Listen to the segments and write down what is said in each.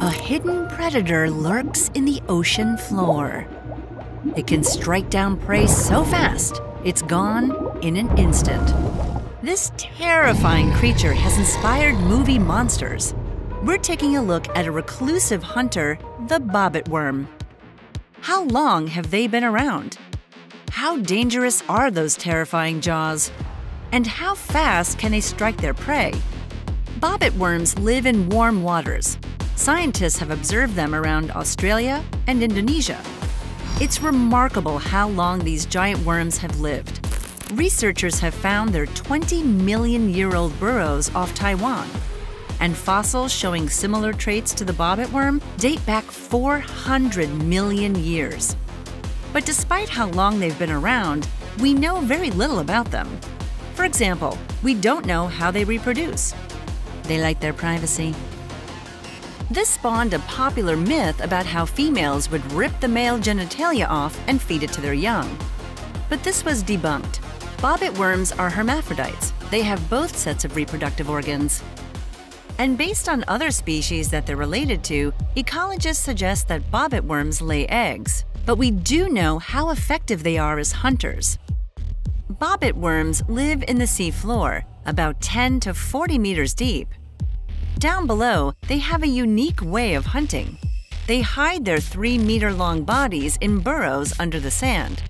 A hidden predator lurks in the ocean floor. It can strike down prey so fast, it's gone in an instant. This terrifying creature has inspired movie monsters. We're taking a look at a reclusive hunter, the bobbit worm. How long have they been around? How dangerous are those terrifying jaws? And how fast can they strike their prey? Bobbit worms live in warm waters. Scientists have observed them around Australia and Indonesia. It's remarkable how long these giant worms have lived. Researchers have found their 20-million-year-old burrows off Taiwan. And fossils showing similar traits to the bobbit worm date back 400 million years. But despite how long they've been around, we know very little about them. For example, we don't know how they reproduce. They like their privacy. This spawned a popular myth about how females would rip the male genitalia off and feed it to their young. But this was debunked. Bobbit worms are hermaphrodites. They have both sets of reproductive organs. And based on other species that they're related to, ecologists suggest that bobbit worms lay eggs. But we do know how effective they are as hunters. Bobbit worms live in the sea floor, about 10 to 40 meters deep. Down below, they have a unique way of hunting. They hide their 3-meter-long bodies in burrows under the sand.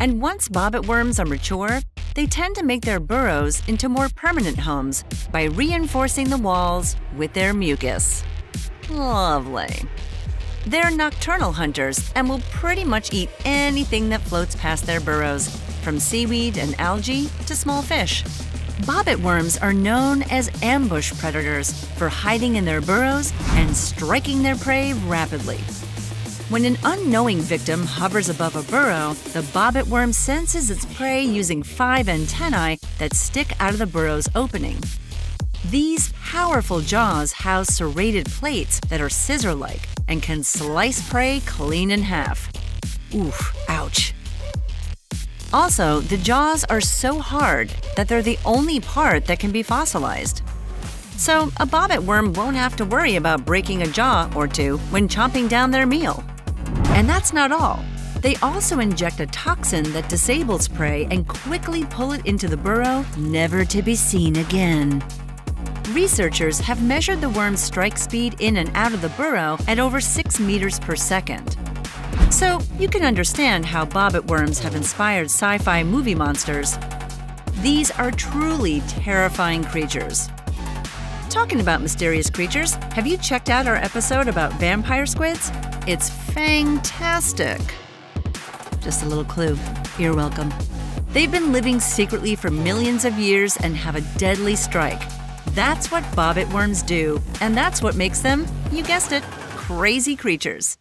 And once bobbit worms are mature, they tend to make their burrows into more permanent homes by reinforcing the walls with their mucus. Lovely. They're nocturnal hunters and will pretty much eat anything that floats past their burrows, from seaweed and algae to small fish. Bobbit worms are known as ambush predators for hiding in their burrows and striking their prey rapidly. When an unknowing victim hovers above a burrow, the bobbit worm senses its prey using 5 antennae that stick out of the burrow's opening. These powerful jaws house serrated plates that are scissor-like and can slice prey clean in half. Oof, ouch. Also, the jaws are so hard that they're the only part that can be fossilized. So, a bobbit worm won't have to worry about breaking a jaw or two when chomping down their meal. And that's not all. They also inject a toxin that disables prey and quickly pull it into the burrow, never to be seen again. Researchers have measured the worm's strike speed in and out of the burrow at over 6 meters per second. So you can understand how bobbit worms have inspired sci-fi movie monsters. These are truly terrifying creatures. Talking about mysterious creatures, have you checked out our episode about vampire squids? It's fantastic. Just a little clue. You're welcome. They've been living secretly for millions of years and have a deadly strike. That's what bobbit worms do, and that's what makes them, you guessed it, crazy creatures.